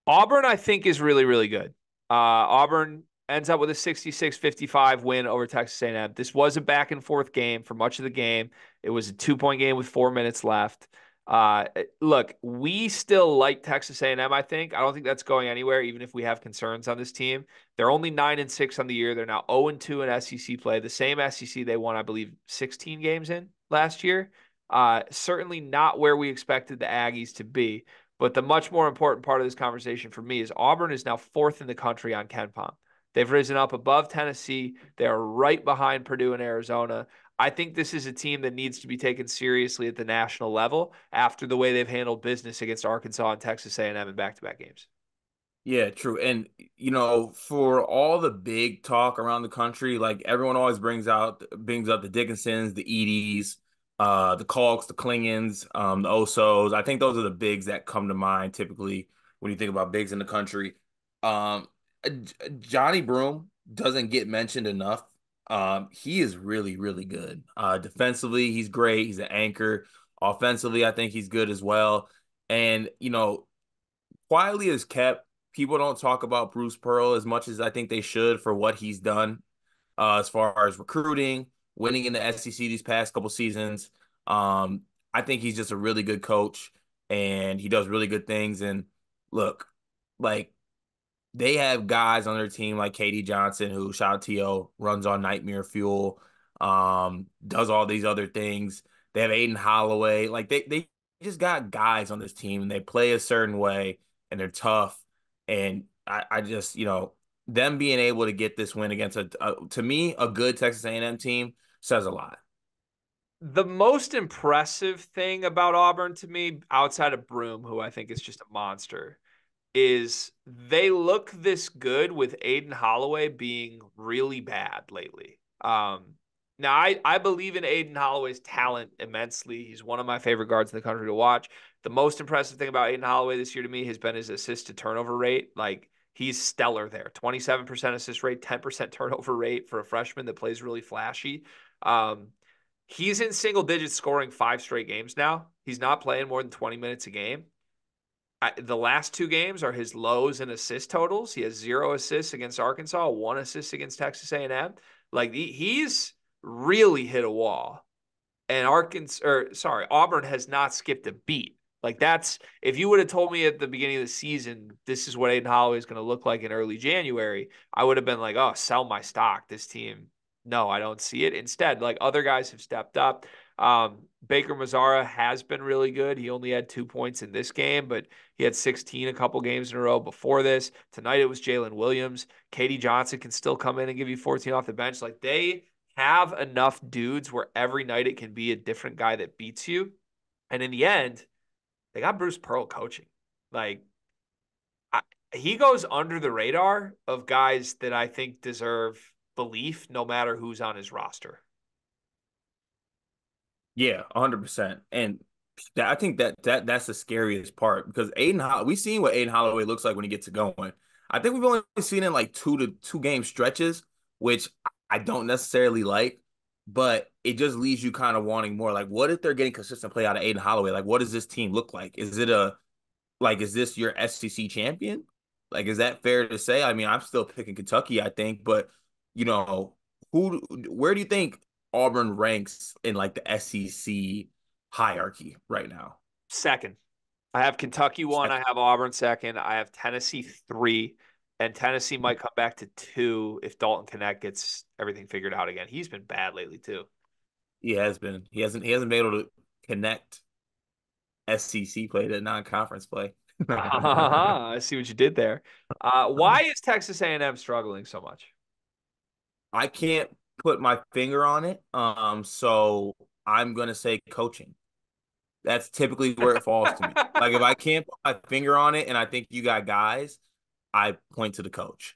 Auburn, I think, is really, really good. Auburn ends up with a 66-55 win over Texas A&M. This was a back and forth game for much of the game. It was a 2-point game with 4 minutes left. Look, we still like Texas A&M, I think. I don't think that's going anywhere, even if we have concerns on this team. They're only 9-6 on the year. They're now 0-2 in SEC play. The same SEC they won, I believe, 16 games in last year. Certainly not where we expected the Aggies to be. But the much more important part of this conversation for me is Auburn is now fourth in the country on KenPom. They've risen up above Tennessee. They are right behind Purdue and Arizona. I think this is a team that needs to be taken seriously at the national level after the way they've handled business against Arkansas and Texas A&M in back-to-back games. Yeah, true. And for all the big talk around the country, like everyone always brings up the Dickinsons, the Edie's, the Calks, the Klingons, the Osos. I think those are the bigs that come to mind typically when you think about bigs in the country. Johnny Broom doesn't get mentioned enough. He is really, really good. Defensively, he's great. He's an anchor. Offensively, I think he's good as well. And, quietly as kept, people don't talk about Bruce Pearl as much as I think they should for what he's done as far as recruiting, winning in the SEC these past couple seasons. I think he's just a really good coach and he does really good things. And look, like they have guys on their team like Katie Johnson, who shout out to T.O., runs on Nightmare Fuel, does all these other things. They have Aiden Holloway. Like they just got guys on this team and they play a certain way and they're tough. And I just, them being able to get this win against to me, a good Texas A&M team says a lot. The most impressive thing about Auburn to me, outside of Broom, who I think is just a monster, is they look this good with Aiden Holloway being really bad lately. Now, I believe in Aiden Holloway's talent immensely. He's one of my favorite guards in the country to watch. The most impressive thing about Aiden Holloway this year to me has been his assist to turnover rate. Like, he's stellar there. 27% assist rate, 10% turnover rate for a freshman that plays really flashy. He's in single digits scoring 5 straight games now. He's not playing more than 20 minutes a game. The last 2 games are his lows in assist totals. He has 0 assists against Arkansas, 1 assist against Texas A&M. Like he's really hit a wall. And Auburn has not skipped a beat. Like that's if you would have told me at the beginning of the season this is what Aiden Holloway is going to look like in early January, I would have been like, oh, sell my stock. This team, no, I don't see it. Instead, like other guys have stepped up. Baker Mazzara has been really good. He only had 2 points in this game, but he had 16 a couple games in a row before this. Tonight it was Jalen Williams. Katie Johnson can still come in and give you 14 off the bench. Like they have enough dudes where every night it can be a different guy that beats you. And in the end, they got Bruce Pearl coaching. Like he goes under the radar of guys that I think deserve belief no matter who's on his roster. Yeah, 100%. And I think that's the scariest part because we've seen what Aiden Holloway looks like when he gets it going. I think we've only seen it in like 2 game stretches, which I don't necessarily like, but it just leaves you kind of wanting more. Like, what if they're getting consistent play out of Aiden Holloway? Like, what does this team look like? Is this your SEC champion? Like, is that fair to say? I mean, I'm still picking Kentucky, I think, but you know, where do you think Auburn ranks in like the SEC hierarchy right now? Second, I have Kentucky 1. I have Auburn 2nd. I have Tennessee 3. And Tennessee might come back to 2 if Dalton Knecht gets everything figured out again. He's been bad lately too. He has been. He hasn't been able to connect SEC play to non-conference play. I see what you did there. Why is Texas A&M struggling so much? I can't put my finger on it. So I'm gonna say coaching. That's typically where it falls to me. Like if I can't put my finger on it and I think you got guys, I point to the coach.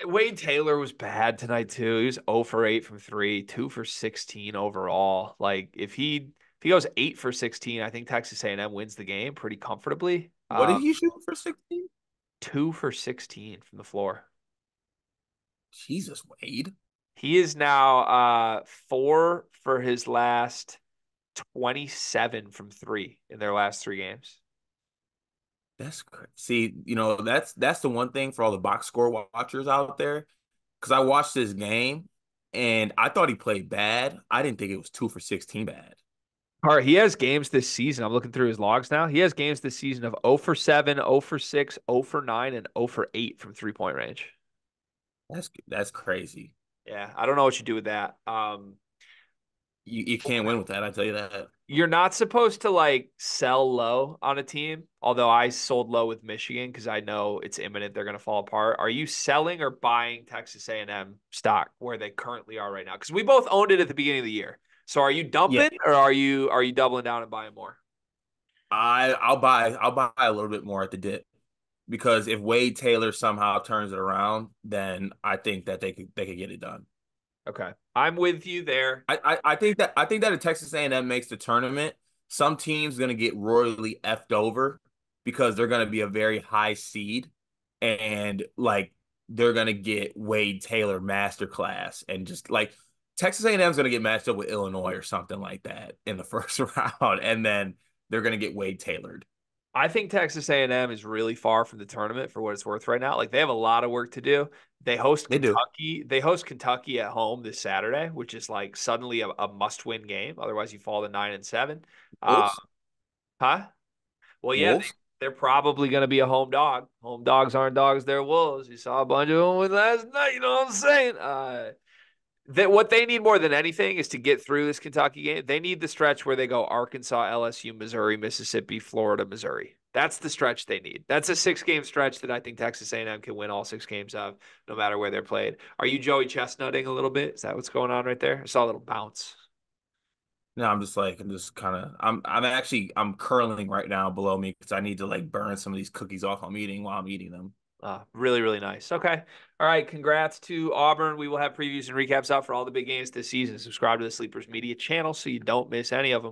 Wade Taylor was bad tonight too. He was 0 for 8 from 3, 2 for 16 overall. Like if he goes 8 for 16, I think Texas A&M wins the game pretty comfortably. What did he shoot for 16? 2 for 16 from the floor. Jesus, Wade. He is now 4 for his last 27 from 3 in their last 3 games. See, that's the one thing for all the box score watchers out there. Because I watched this game and I thought he played bad. I didn't think it was 2 for 16 bad. All right, he has games this season. I'm looking through his logs now. He has games this season of 0 for 7, 0 for 6, 0 for 9, and 0 for 8 from 3-point range. That's crazy. Yeah, I don't know what you do with that. You can't win with that. I tell you that. You're not supposed to like sell low on a team, although I sold low with Michigan because I know it's imminent they're going to fall apart. Are you selling or buying Texas A&M stock where they currently are right now? Because we both owned it at the beginning of the year. So are you Yeah, dumping or are you doubling down and buying more? I'll buy a little bit more at the dip because if Wade Taylor somehow turns it around, then I think that they could get it done. Okay. I'm with you there. I think that if Texas A&M makes the tournament, some team's gonna get royally effed over because they're gonna be a very high seed and like they're gonna get Wade Taylor masterclass and just like Texas A&M's gonna get matched up with Illinois or something like that in the first round, and then they're gonna get Wade Taylored. I think Texas A&M is really far from the tournament for what it's worth right now. Like they have a lot of work to do. They host They do. Kentucky. They host Kentucky at home this Saturday, which is like suddenly a must-win game. Otherwise, you fall to 9-7. Uh, Wolves, huh? Well, yeah, Wolves. they're probably going to be a home dog. Home dogs aren't dogs; they're wolves. You saw a bunch of them last night. You know what I'm saying? That what they need more than anything is to get through this Kentucky game. They need the stretch where they go Arkansas, LSU, Missouri, Mississippi, Florida, Missouri. That's the stretch they need. That's a 6-game stretch that I think Texas A&M can win all 6 games of, no matter where they're played. Are you Joey Chestnutting a little bit? Is that what's going on right there? I saw a little bounce. No, I'm just kind of I'm curling right now below me because I need to like burn some of these cookies off I'm eating while I'm eating them. Really, really nice. Okay. All right. Congrats to Auburn. We will have previews and recaps out for all the big games this season. Subscribe to the Sleepers Media channel so you don't miss any of them.